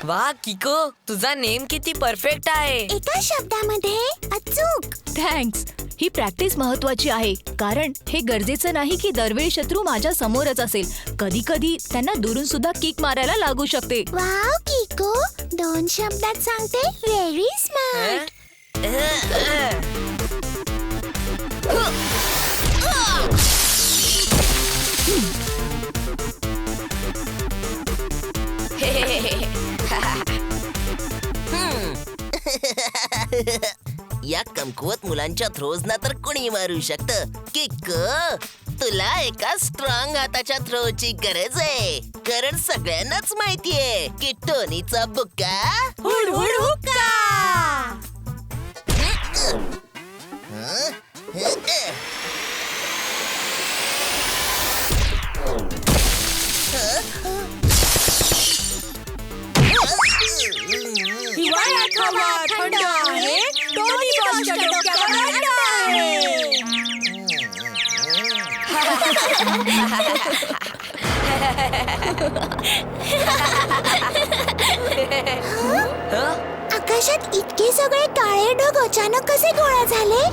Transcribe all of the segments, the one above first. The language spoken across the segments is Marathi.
वा किको, तुझा नेम किती परफेक्ट आहे. एका शब्दामध्ये अचूक. थँक्स. ही प्रॅक्टिस महत्वाची आहे, कारण हे गरजेचं नाही की दरवेळी शत्रू माझ्या समोरच असेल. कधी कधी त्यांना दुरून सुद्धा किक मारायला लागू शकते. वाव किको, 2 शब्दात सांगते. Very smart. या कमकुवत मुलांच्या थ्रोजना तर कोणी मारू शकतं. किक, तुला एका स्ट्रॉंग हाताच्या थ्रोची गरज आहे, कारण सगळ्यांनाच माहितीये की टोनीचा बुक्का हुड हुड हुक्का. हिवाळ्यात हवा थंड आहे, टोनी बॉसच्या डोक्यावर अंड आहे. आकाशात इतके सगळे काळे ढग अचानक कसे गोळा झाले?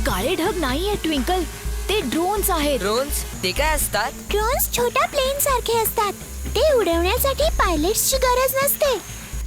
काळे ढग नाहीये ट्विंकल, ते ड्रोन्स आहेत. ड्रोन्स ते काय असतात? ड्रोन्स छोट्या प्लेन सारखे असतात. ते उडवण्यासाठी पायलट्सची गरज नसते.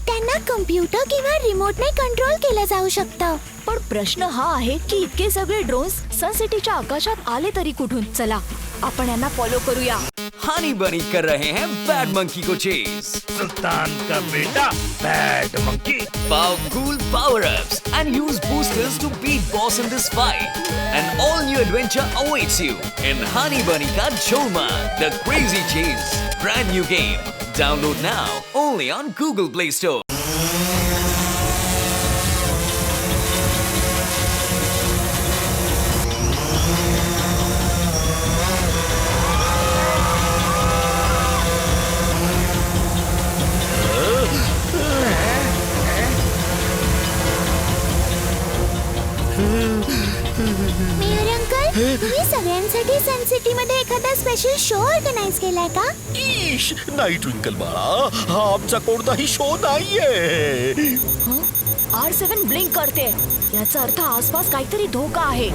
त्यांना कम्प्युटर किंवा रिमोटने कंट्रोल केलं जाऊ शकतं. पण प्रश्न हा आहे की इतके सगळे ड्रोन्स सन सिटीच्या आकाशात आले तरी कुठून? चला आपण यांना फॉलो करूया. हनी बनी कर रहे हैं बैड मंकी को चेज. सुल्तान का बेटा bad monkey. Powerful power-ups and use boosters to beat boss in this fight. An all-new adventure awaits you in Honey Bunny Ka Jholma, The Crazy Chase. Brand new game. Download now only on Google Play Store. Mayor uncle, तुम्ही सगळ्यांसाठी सन सिटी मध्ये एखादा स्पेशल शो ऑर्गनाइज केलाय का? ईश, नाही ट्विंकल बाळा, हा आमचा कोणताही शो नाहीये. R7 ब्लिंक करते, याचा अर्थ आसपास काहीतरी धोका आहे.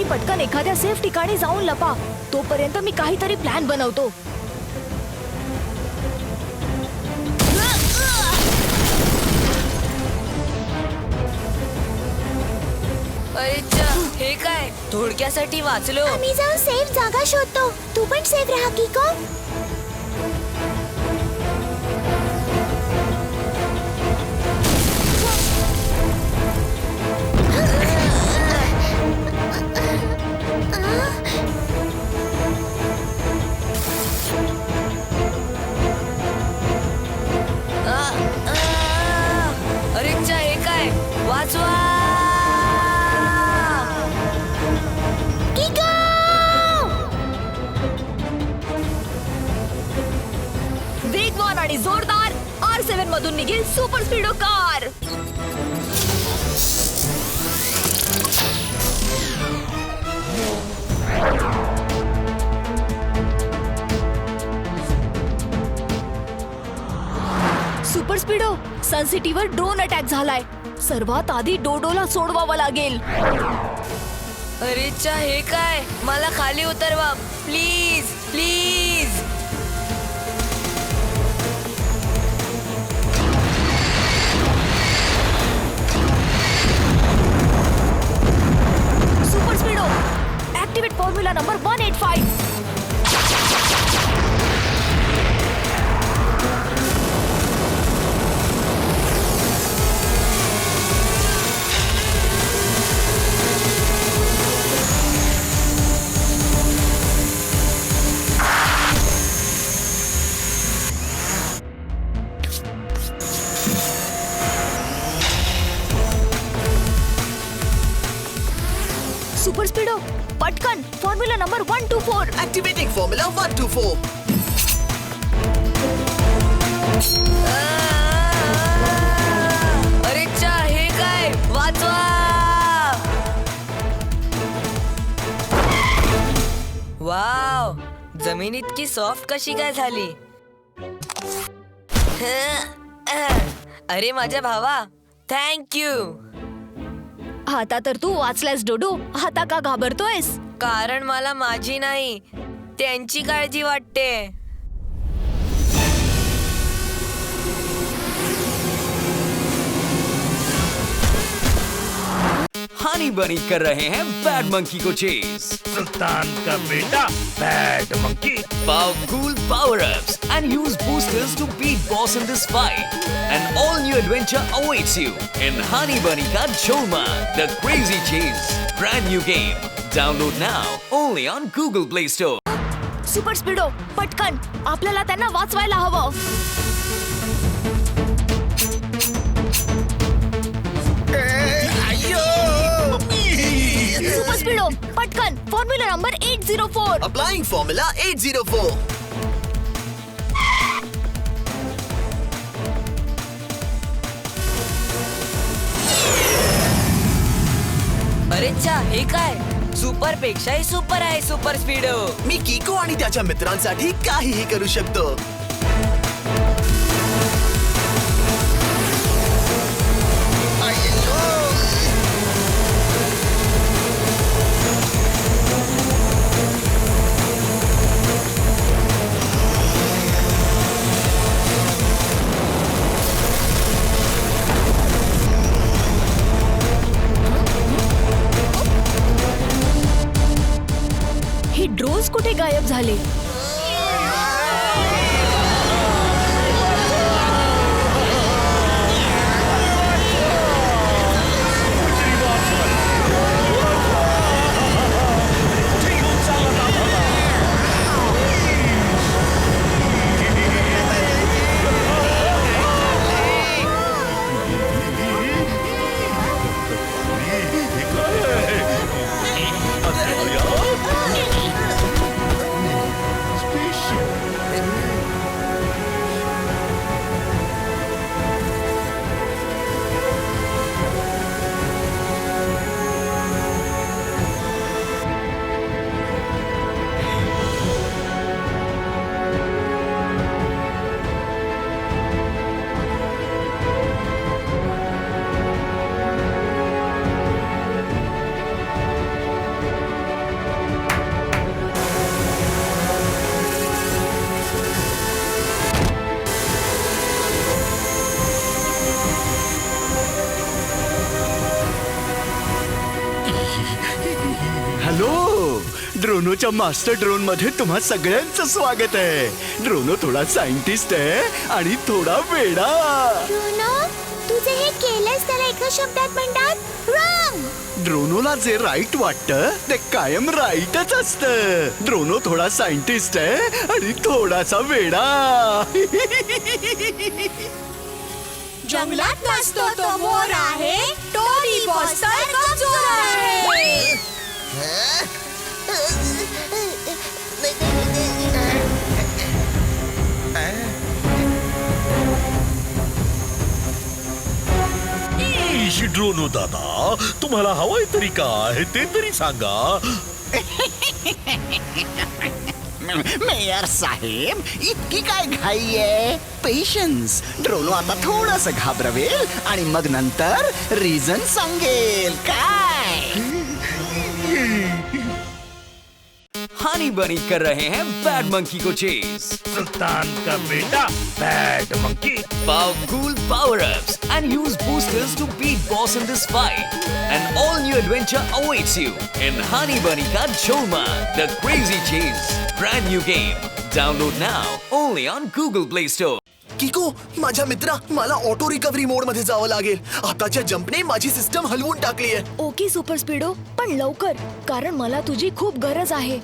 पटकन एखाद्या सेफ ठिकाणी जाऊन लपा. तोपर्यंत मी काहीतरी प्लॅन बनवतो. अरे हे काय, थोडक्यासाठी वाचलो. आम्ही जाऊन सेफ जागा शोधतो. तू पण सेफ राहा किको. अरे हे काय, वाचवा. वेगवान आणि जोरदार R7 मधून निघेल super स्पीडो car. Super स्पीडो, सनसिटीवर drone attack झालाय. सर्वात आधी डोडोला सोडवावं लागेल. अरेच्या हे काय, मला खाली उतरवा please please. Super speedo activate formula number 185. Super speedo पटकन फॉर्म्युला नंबर 124. Activating formula 124. अरेच्या हे काय, वाचवा. वाव, जमीन इतकी सॉफ्ट कशी काय झाली. अरे माझ्या भावा, थँक यू. आता तर तू वाचलास डोडो. आता का घाबरतोयस? कारण मला माझी नाही, त्यांची काळजी वाटते. हनी बनी कर रहे हैं बैड मंकी को चेज. सुल्तान का बेटा bad monkey. Powerful power-ups and use boosters to beat boss in this fight. An all-new adventure awaits you in Honey Bunny Ka Cholma, the Crazy Chase. Brand new game. Download now only on Google Play Store. Super speedo पटकन, आपल्याला त्यांना वाचवायला हवं. सुपर स्पीडो पटकन फॉर्म्युला नंबर 804. Applying formula 804. अरेच्छा हे काय, सुपर पेक्षाही सुपर आहे सुपर स्पीडो. मी किको आणि त्याच्या मित्रांसाठी काहीही करू शकतो. हे ड्रोन्स कुठे गायब झाले? हॅलो, ड्रोनोच्या मास्टर ड्रोन मध्ये तुम्हा सगळ्यांचं स्वागत आहे. ड्रोनो थोडा सायंटिस्ट आहे आणि थोडा वेडा. ड्रोनो, तू जे हे केलंस त्याला एका शब्दात म्हणतात रॉंग. ड्रोनोला जे राईट वाटतं ते कायम राईटच असतं. ड्रोनो थोडा सायंटिस्ट आहे आणि थोडासा वेडा. जंगलात नसतो तो मोर आहे, टोनी बॉस्टर कमजोर आहे. ईश ड्रोनो दादा, तुम्हाला हवंय तरी काय ते तरी सांगा. मेयर साहेब, इतकी काय घाई आहे? पेशन्स. ड्रोनो आता थोडस घाबरवेल आणि मग नंतर रिझन सांगेल. काय हनी बनी कर रहे हैं बैड मंकी को चेज. सुल्तान का बेटा bad monkey. Powerful power-ups and use boosters to beat boss in this fight. An all-new adventure awaits you in Honey Bunny Ka Cholma, the Crazy Chase. Brand new game. Download now only on Google Play Store. किको, माझ्या मित्रा, मला ऑटो रिकव्हरी मोड मध्ये जावं लागेल. आताच्या जंपने माझी सिस्टम हलवून टाकली आहे. ओके सुपर स्पीडो, पण लवकर, कारण मला तुझी खूप गरज आहे.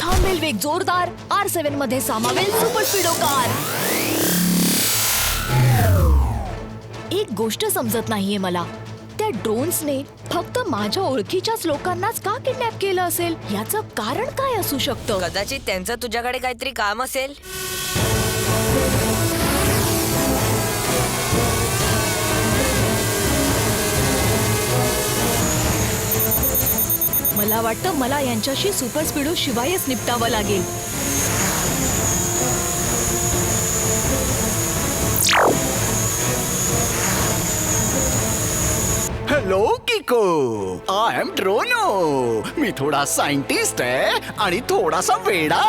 थांबेल वेग जोरदार R7 मध्ये सामावेल सुपर स्पीडो कार. एक गोष्ट समजत नाहीये मला, त्या ड्रोन्सने फक्त माझ्या ओळखीच्याच लोकांनाच का किडनॅप केलं असेल? याचं कारण काय असू शकतं? कदाचित त्यांचं तुझ्याकडे काहीतरी काम असेल. मला वाटतं मला यांच्याशी सुपर स्पीडो शिवायच निपटावं लागेल. Hello Kiko, I am Drono. मी थोडा सायंटिस्ट आहे आणि थोडासा वेडा.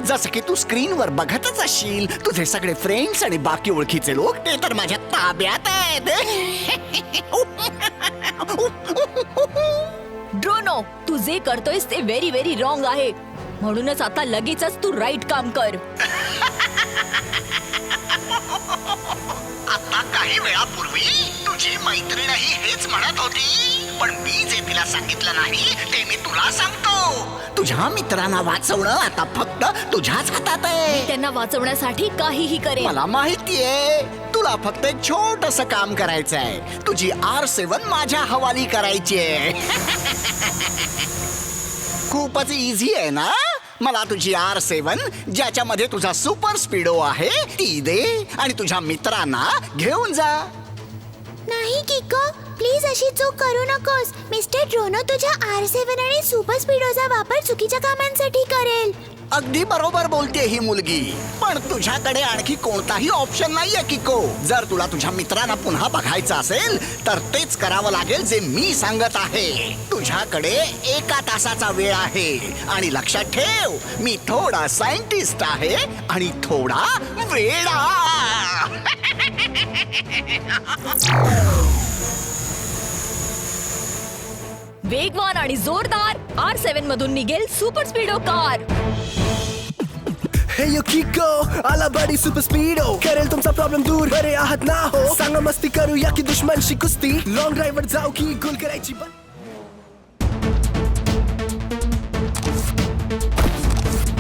जसं की तू स्क्रीनवर बघतच असशील, तुझे सगळे फ्रेंड्स आणि बाकी ओळखीचे लोक ते तर माझ्या ताब्यात आहेत. ड्रोनो, तू जे करतोयस ते व्हेरी व्हेरी रॉंग आहे. म्हणूनच आता लगेचच तू राईट काम कर. आता काही वेळापूर्वी तुझी मैत्रीणही हेच म्हणत होती, पण मी जे तिला सांगितलं नाही ते मी तुला सांगतो. तुझ्या मित्रांना वाचवणं आता फक्त तुझ्याच हातात आहे. त्यांना वाचवण्यासाठी काहीही करेल. मला माहितीये, तुला फक्त एक छोटस काम करायचंय. तुझी R7 माझ्या हवाली करायची आहे. खूपच इझी आहे ना. मला तुझी R7 ज्याच्यामध्ये तुझा सुपर स्पीडो आहे ती दे आणि तुझ्या मित्रांना घेऊन जा. नाही किको, प्लीज अशी चूक करू नकोस. मिस्टर ड्रोनो तुझ्या R7 आणि सुपर स्पीडोचा वापर चुकीच्या कामांसाठी करेल. अगदी बरोबर बोलते ही मुलगी, पण तुझ्याकडे आणखी कोणताही ऑप्शन नाहीये किको. जर तुला तुझ्या मित्रांना पुन्हा बघायचं असेल तर तेच करावं लागेल जे मी सांगत आहे. तुझ्याकडे 1 तासाचा वेळ आहे आणि लक्षात ठेव, मी थोडा सायंटिस्ट आहे आणि थोडा वेडा. वेगवान आणि जोरदार R7 मधून निघेल सुपर स्पीडो कार. हे यो किको, आला बडी सुपर स्पीडो. करेल तुमचा प्रॉब्लेम दूर, बरे आहात ना हो? सांगा मस्ती करूया की दुश्मनशी कुस्ती. लॉंग ड्राईव्हवर जाऊ की गोल करायची.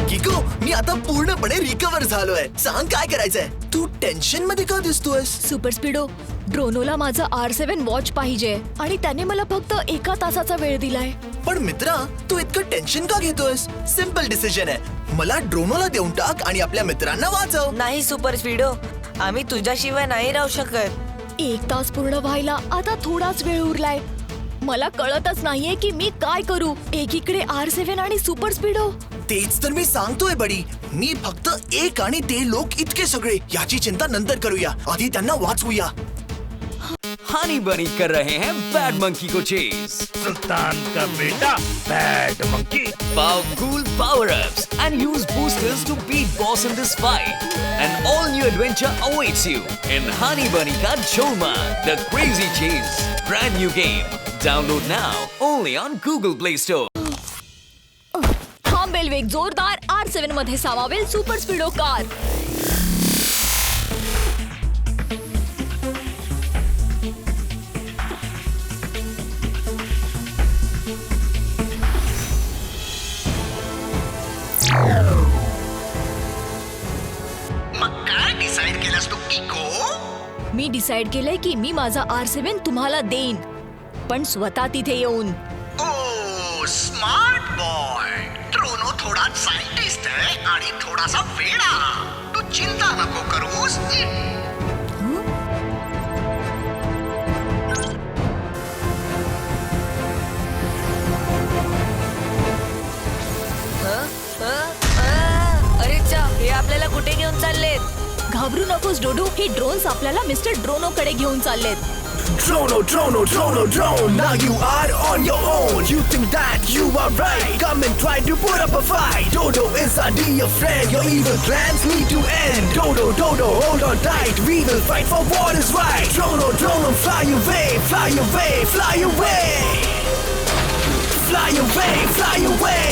किको, मी आता पूर्णपणे रिकव्हर झालोय. सांग काय करायचंय? तू टेन्शन मध्ये का दिसतोयस? सुपर स्पीडो, ड्रोनोला माझं R7 वॉच पाहिजे आणि त्याने मला फक्त 1 तासाचा वेळ दिलाय. पण मित्रा, तू इतकं टेन्शन का घेतोयस? सिम्पल डिसिजन आहे. मला ड्रोनोला देऊन टाक आणि आपल्या मित्रांना वाचव. नाही सुपर स्पीडो, आम्ही तुझ्याशिवाय नाही राहू शकत. 1 तास पूर्ण व्हायला आता थोडाच वेळ उरलाय. मला कळतच नाहीये की मी काय करू. एकीकडे R7 आणि सुपर स्पीडो. तेच तर मी सांगतोय बडी. मी फक्त एक आणि ते लोक इतके सगळे याची चिंता नंतर करूया. आधी त्यांना वाचवूया. हनी बनी कर रहे हैं बैड मंकी को चेज. सुल्तान का बेटा bad monkey. Powerful power-ups and use boosters to beat boss in this fight. An all-new adventure awaits you in Honey Bunny Ka Cholma, the Crazy Chase. Brand new game. Download now only on Google Play Store. थांबेल वेग जोरदार R7 मध्ये सामावेल सुपर स्पीडो कार. मग काय डिसाइड केलंस तू किको? मी डिसाइड केलंय की मी माझा R7 तुम्हाला देईन, पण स्वतः तिथे येऊन. ओ स्मार्ट बॉय. ड्रोनो थोडा सायंटिस्ट आहे आणि थोडासा वेडा. तू चिंता नको करूस. हं? कुठे घेऊन चाललेत? घाबरू नकोस डोडू, हे ड्रोन्स आपल्याला मिस्टर ड्रोनो कडे घेऊन चाललेत. Drono, drono, drono, drone. Now you are on your own. You think that you are right? Come and try to put up a fight. Dodo is our dear friend. Your evil plans need to end. Dodo, Dodo, hold on tight. We will fight for what is right. Drono, drono, fly away, fly away, fly away. Fly away, fly away.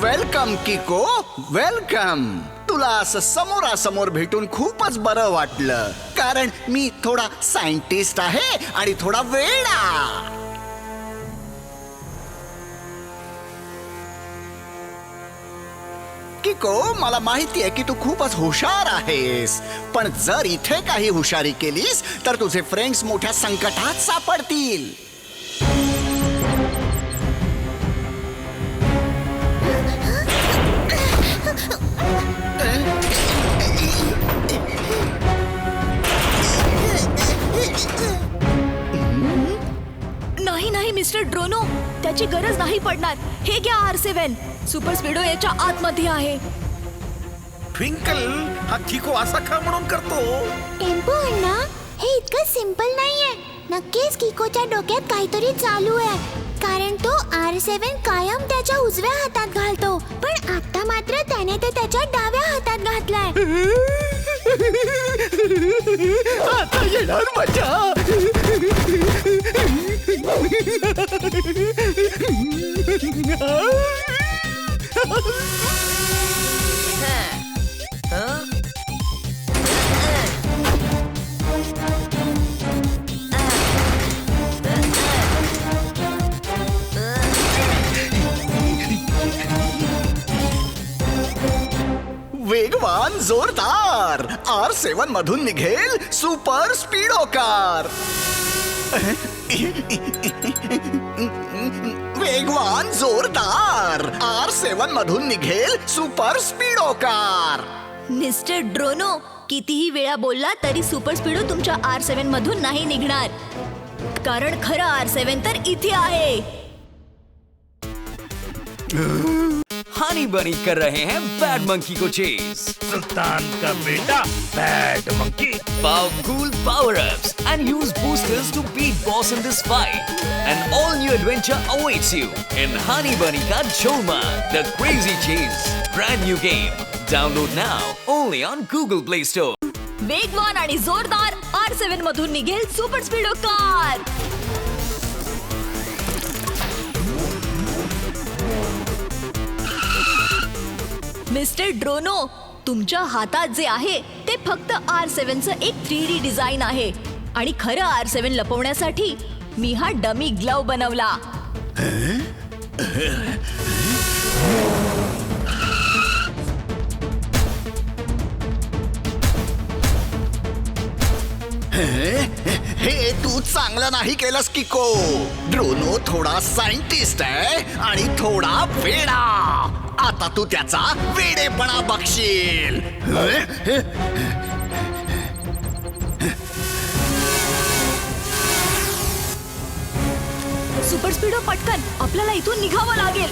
Welcome Kiko, welcome. तुला असं समोरासमोर भेटून खूपच बरं वाटलं, कारण मी थोडा सायंटिस्ट आहे आणि थोडा वेडा. किको, मला माहिती आहे की तू खूपच हुशार आहेस, पण जर इथे काही हुशारी केलीस तर तुझे फ्रेंड्स मोठ्या संकटात सापडतील. नाही नाही मिस्टर ड्रोनो, त्याची गरज नाही पडणार. हे घ्या R7. सुपर स्पीडो याच्या आतमध्ये आहे. ट्विंकल, हा किको असा का म्हणून करतो? टेम्पो अण्णा, हे इतकं सिंपल नाहीये. नक्कीच किकोच्या डोक्यात काहीतरी चालू आहे, कारण तो R7 कायम त्याच्या उजव्या हातात घालतो, पण आता मात्र त्याने ते त्याच्या डाव्या हातात घातलाय. आता येणार मजा. वेगवान जोरदार R7 मधून निघेल सुपर स्पीडो कार. वेगवान जोरदार R7 मधून निघेल सुपर स्पीडो कार. मिस्टर ड्रोनो, कितीही वेळा बोलला तरी सुपर स्पीडो तुमच्या R7 मधून नाही निघणार, कारण खरं R7 तर इथे आहे. हनी बनी कर रहे हैं बैड मंकी को चेज. सुल्तान का बेटा bad monkey. Powerful power-ups and use boosters to beat boss in this fight. An all-new adventure awaits you in Honey Bunny Ka Choma, The Crazy Chase. Brand new game. Download now only on Google Play Store. वेगवान आणि जोरदार R7 मधून निघेल सुपर स्पीडो कार. मिस्टर ड्रोनो, तुमच्या हातात जे आहे ते फक्त R7चं एक 3D डिझाईन आहे, आणि खरं R7 लपवण्यासाठी मी हा डमी ग्लव बनवला. हे तू चांगलं नाही केलंस किको. ड्रोनो थोडा सायंटिस्ट आहे आणि थोडा वेडा. आता तू त्याचा वेडेपणा बघशील. सुपर स्पीडो, पटकन आपल्याला इथून निघावं लागेल.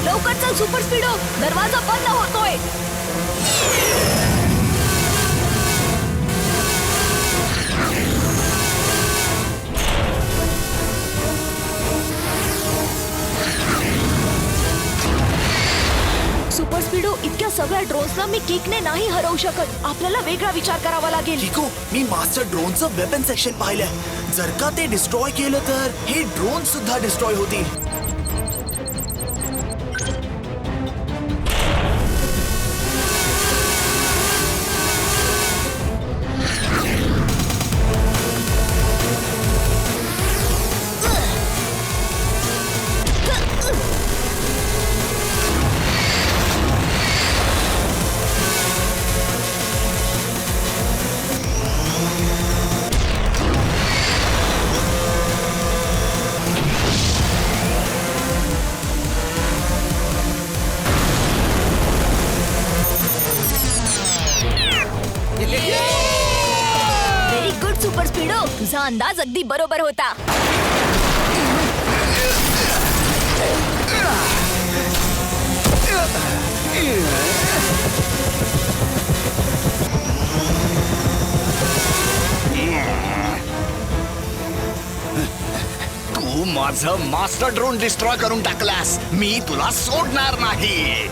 लवकर चल सुपर स्पीडो, दरवाजा बंद होतोय. सुपर स्पीडो, इतक्या सगळ्या ड्रोन्सला मी किकने नाही हरवू शकत. आपल्याला वेगळा विचार करावा लागेल. किको, मी मास्टर ड्रोनचं वेपन सेक्शन पाहिलंय. जर का ते डिस्ट्रॉय केलं तर हे ड्रोन सुद्धा डिस्ट्रॉय होतील. व्हेरी गुड सुपर स्पीडो, तुझा अंदाज अगदी बरोबर होता. तू माझं मास्टर ड्रोन डिस्ट्रॉय करून टाकलास. मी तुला सोडणार नाही.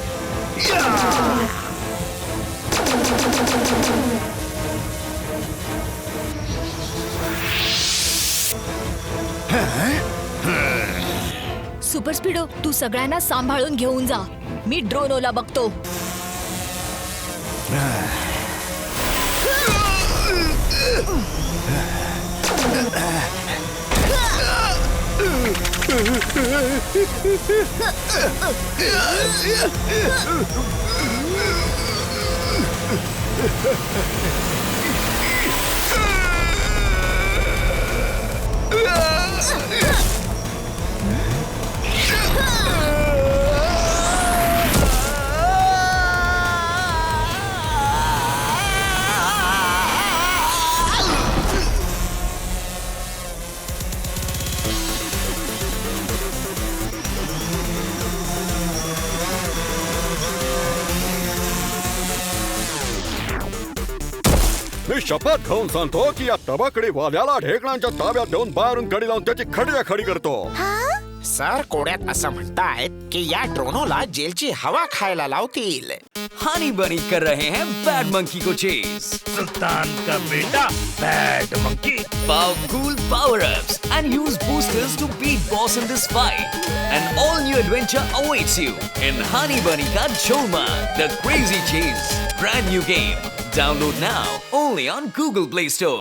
सुपर स्पीडो, तू सगळ्यांना सांभाळून घेऊन जा. मी ड्रोनोला बघतो. मी शपथ घेऊन सांगतो की या तबाकडी वाल्याला ढेकणांच्या ताब्यात देऊन बाहेरून कडी लावून त्याची खडी करतो. सर कोड्यात असं म्हणतायत की या ड्रोनोला जेलची हवा खायला लावतील. हनी बनी कर रहे हैं बैड मंकी को चेज. सुल्तान का बेटा bad monkey. Powerful power-ups and use boosters to beat boss in this fight. An all-new adventure awaits you in Honey Bunny Ka Choma, The Crazy Chase. Brand new game. Download now only on Google Play Store.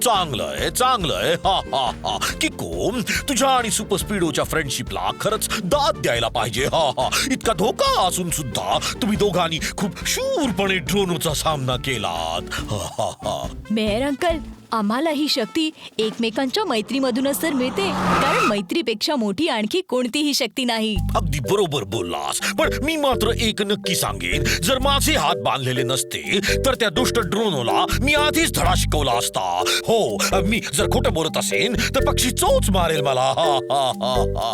चांगलं आहे. हा हा हा. किको, तुझ्या आणि सुपर स्पीडोच्या फ्रेंडशिपला खरंच दाद द्यायला पाहिजे. हा हा. इतका धोका असून सुद्धा तुम्ही दोघांनी खूप शूरपणे ड्रोनोचा सामना केलात. हा हा हा. मेयर अंकल, आम्हाला ही शक्ती एकमेकांच्या मैत्रीमधूनच तर मिळते, कारण मैत्रीपेक्षा मोठी आणखी कोणतीही शक्ती नाही. अगदी बरोबर बोललास. पण मी मात्र एक नक्की सांगेन, जर माझे हात बांधलेले नसते तर त्या दुष्ट ड्रोनोला मी आधीच धडा शिकवला असता. हो, मी जर खोटं बोलत असेन तर पक्षी चोच मारेल मला. हा हा हा हा.